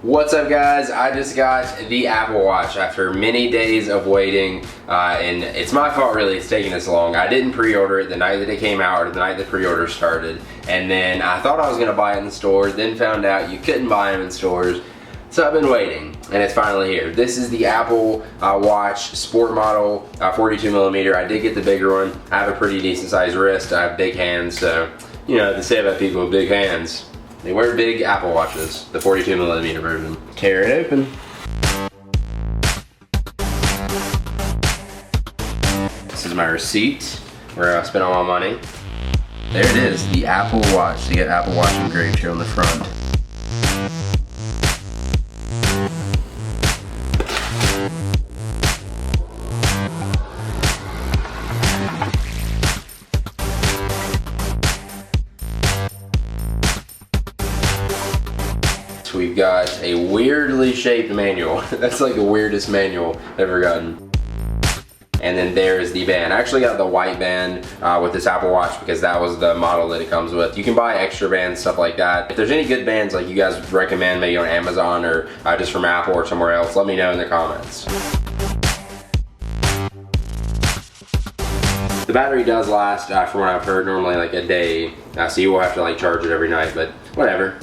What's up guys? I just got the Apple Watch after many days of waiting and it's my fault really it's taking this long. I didn't pre-order it the night that it came out or the night the pre-order started, and then I thought I was gonna buy it in the stores, then found out you couldn't buy them in stores. So I've been waiting and it's finally here. This is the Apple Watch Sport Model 42mm. I did get the bigger one. I have a pretty decent sized wrist. I have big hands, so you know they say about people with big hands. They wear big Apple Watches, the 42mm version. Tear it open. This is my receipt where I spent all my money. There it is, the Apple Watch. You get Apple Watch engraved here on the front. We've got a weirdly shaped manual. That's like the weirdest manual I've ever gotten. And then there's the band. I actually got the white band with this Apple Watch because that was the model that it comes with. You can buy extra bands, stuff like that. If there's any good bands like you guys recommend, maybe on Amazon or just from Apple or somewhere else, let me know in the comments. The battery does last, from what I've heard, normally like a day. So you will have to like charge it every night, but whatever.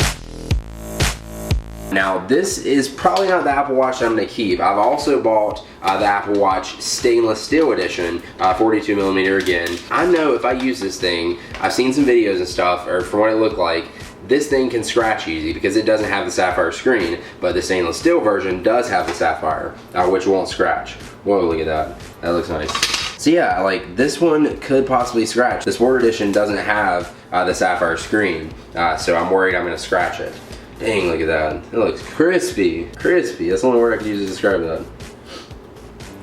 Now this is probably not the Apple Watch that I'm going to keep. I've also bought the Apple Watch Stainless Steel Edition, 42mm again. I know if I use this thing, I've seen some videos and stuff, or from what it looked like, this thing can scratch easy because it doesn't have the sapphire screen, but the stainless steel version does have the sapphire, which won't scratch. Whoa, look at that. That looks nice. So yeah, like this one could possibly scratch. The Sport Edition doesn't have the sapphire screen, so I'm worried I'm going to scratch it. Dang, look at that. It looks crispy. Crispy. That's the only word I could use to describe that.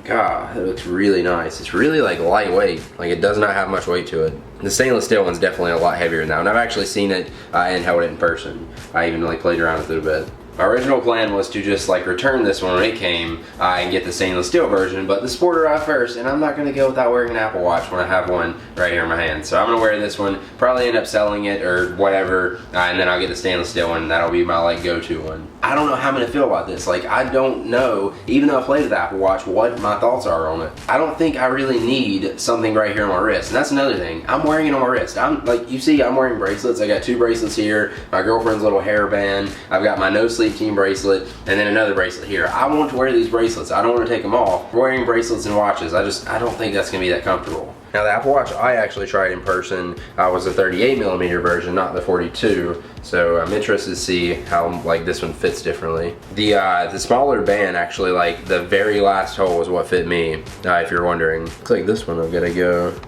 God, it looks really nice. It's really like lightweight. Like it does not have much weight to it. The stainless steel one's definitely a lot heavier now, and I've actually seen it and held it in person. I even like played around with it a bit. My original plan was to just like return this one when it came and get the stainless steel version, but the Sport arrived first, and I'm not going to go without wearing an Apple Watch when I have one right here in my hand. So I'm going to wear this one, probably end up selling it or whatever, and then I'll get the stainless steel one, and that'll be my like go-to one. I don't know how I'm going to feel about this. Like I don't know, even though I played with the Apple Watch, what my thoughts are on it. I don't think I really need something right here on my wrist, and that's another thing. I'm wearing it on my wrist. I'm like, you see, I'm wearing bracelets. I got 2 bracelets here, my girlfriend's little hairband, I've got my no sleep team bracelet, and then another bracelet here. I want to wear these bracelets. I don't want to take them off. Wearing bracelets and watches, I don't think that's going to be that comfortable. Now the Apple Watch I actually tried in person was the 38mm version, not the 42. So I'm interested to see how like this one fits differently. The smaller band actually, like the very last hole is what fit me, if you're wondering. Looks like this one I've got to go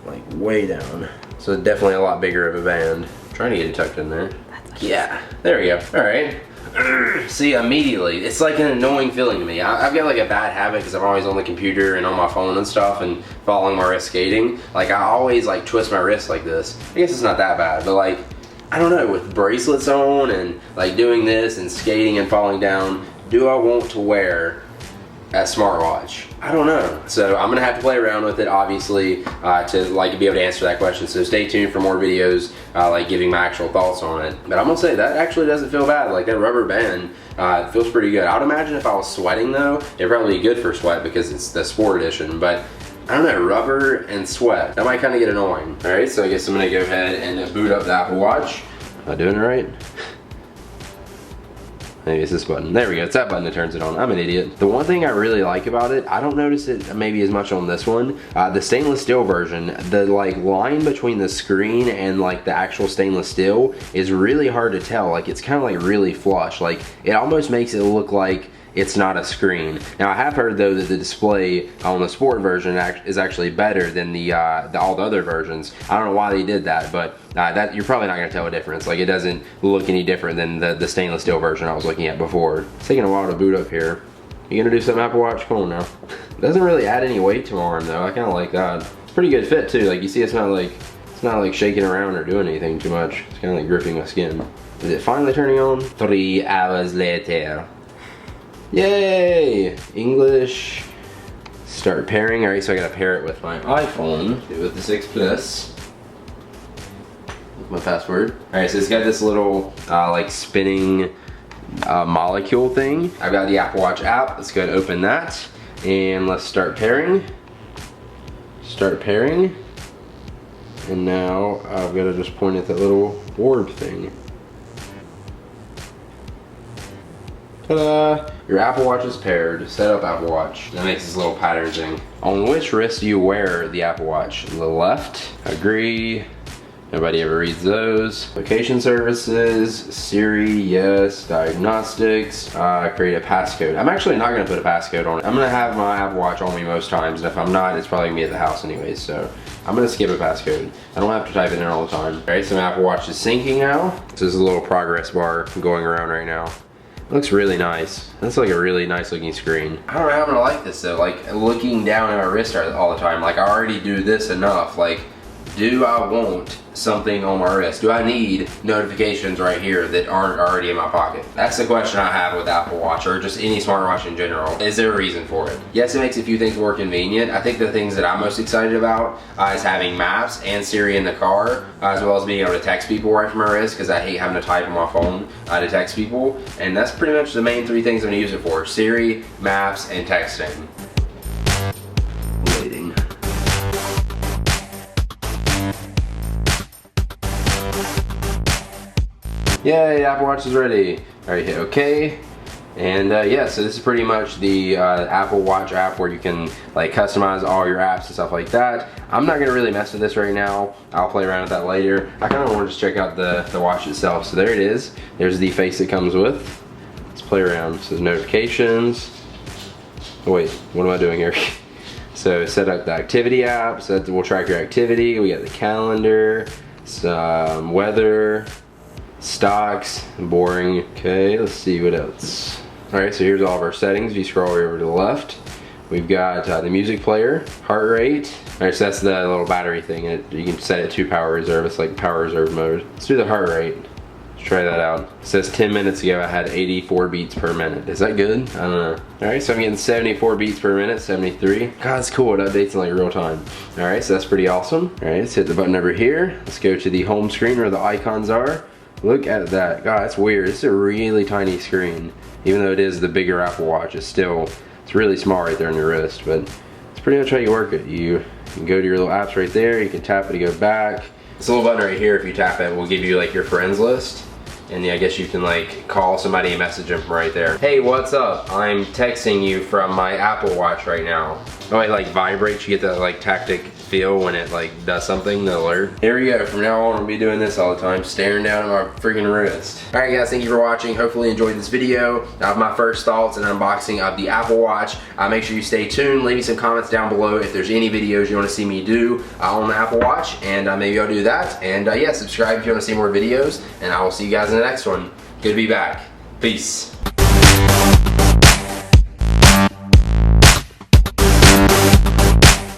like way down. So definitely a lot bigger of a band. I'm trying to get it tucked in there. Yeah, there we go. All right. See, immediately, it's like an annoying feeling to me. I've got like a bad habit because I'm always on the computer and on my phone and stuff and following my wrist skating. Like I always like twist my wrist like this. I guess it's not that bad, but like, I don't know, with bracelets on and like doing this and skating and falling down, do I want to wear a smartwatch? I don't know. So I'm gonna have to play around with it, obviously, to like be able to answer that question. So stay tuned for more videos, like giving my actual thoughts on it. But I'm gonna say that actually doesn't feel bad. Like that rubber band feels pretty good. I'd imagine if I was sweating though, it'd probably be good for sweat because it's the Sport Edition. But I don't know, rubber and sweat, that might kind of get annoying. All right, so I guess I'm gonna go ahead and boot up the Apple Watch. Am I doing it right? Maybe it's this button. There we go. It's that button that turns it on. I'm an idiot. The one thing I really like about it, I don't notice it maybe as much on this one. The stainless steel version, the like line between the screen and like the actual stainless steel is really hard to tell. Like it's kind of like really flush. Like it almost makes it look like it's not a screen. Now I have heard though that the display on the Sport version is actually better than all the other versions. I don't know why they did that, but that you're probably not gonna tell a difference. Like it doesn't look any different than the stainless steel version I was looking at before. It's taking a while to boot up here. You gonna do something, Apple Watch? Come on now. It doesn't really add any weight to my arm though. I kind of like that. It's pretty good fit too. Like you see, it's not like shaking around or doing anything too much. It's kind of like gripping my skin. Is it finally turning on? 3 hours later. Yay! English. Start pairing. Alright, so I gotta pair it with my iPhone, with the 6 Plus. With my password. Alright, so it's got this little like spinning molecule thing. I've got the Apple Watch app. Let's go ahead and open that. And let's start pairing. Start pairing. And now I've got to just point at that little orb thing. Ta-da! Your Apple Watch is paired. Set up Apple Watch. That makes this little pattern thing. On which wrist do you wear the Apple Watch? The left. Agree. Nobody ever reads those. Location services, Siri, yes. Diagnostics, create a passcode. I'm actually not gonna put a passcode on it. I'm gonna have my Apple Watch on me most times, and if I'm not, it's probably gonna be at the house anyways, so I'm gonna skip a passcode. I don't have to type it in all the time. All right, so my Apple Watch is syncing now. This is a little progress bar going around right now. It looks really nice. That's like a really nice looking screen. I don't know how I'm gonna like this though, like looking down at my wrist all the time. Like I already do this enough. Like, do I want something on my wrist? Do I need notifications right here that aren't already in my pocket? That's the question I have with Apple Watch, or just any smartwatch in general. Is there a reason for it? Yes, it makes a few things more convenient. I think the things that I'm most excited about is having maps and Siri in the car, as well as being able to text people right from my wrist, because I hate having to type on my phone to text people. And that's pretty much the main three things I'm gonna use it for: Siri, maps, and texting. Waiting. Yay, Apple Watch is ready. All right, hit OK. And yeah, so this is pretty much the Apple Watch app where you can like customize all your apps and stuff like that. I'm not gonna really mess with this right now. I'll play around with that later. I kind of want to just check out the watch itself. So there it is. There's the face it comes with. Let's play around. So there's notifications. Oh wait, what am I doing here? So set up the activity app. So that will track your activity. We got the calendar, some weather, stocks, boring. Okay, let's see what else. Alright, so here's all of our settings. If you scroll over to the left, we've got the music player, heart rate. Alright, so that's the little battery thing. You can set it to power reserve. It's like power reserve mode. Let's do the heart rate. Let's try that out. It says 10 minutes ago I had 84 beats per minute. Is that good? I don't know. Alright, so I'm getting 74 beats per minute, 73. God, it's cool. It updates in like real time. Alright, so that's pretty awesome. Alright, let's hit the button over here. Let's go to the home screen where the icons are. Look at that. God, that's weird. It's a really tiny screen. Even though it is the bigger Apple Watch, it's really small right there on your wrist, but it's pretty much how you work it. You can go to your little apps right there, you can tap it to go back. This little button right here, if you tap it, will give you like your friends list. And I guess you can like call somebody and message them from right there. Hey, what's up? I'm texting you from my Apple Watch right now. Oh, it like vibrates, you get that like tactic feel when it like does something, the alert. Here we go, from now on I'll be doing this all the time, staring down at my freaking wrist. Alright guys, thank you for watching. Hopefully you enjoyed this video of my first thoughts and unboxing of the Apple Watch. Make sure you stay tuned, leave me some comments down below if there's any videos you want to see me do on the Apple Watch, and maybe I'll do that. And yeah, subscribe if you want to see more videos, and I will see you guys in the next one. Good to be back. Peace.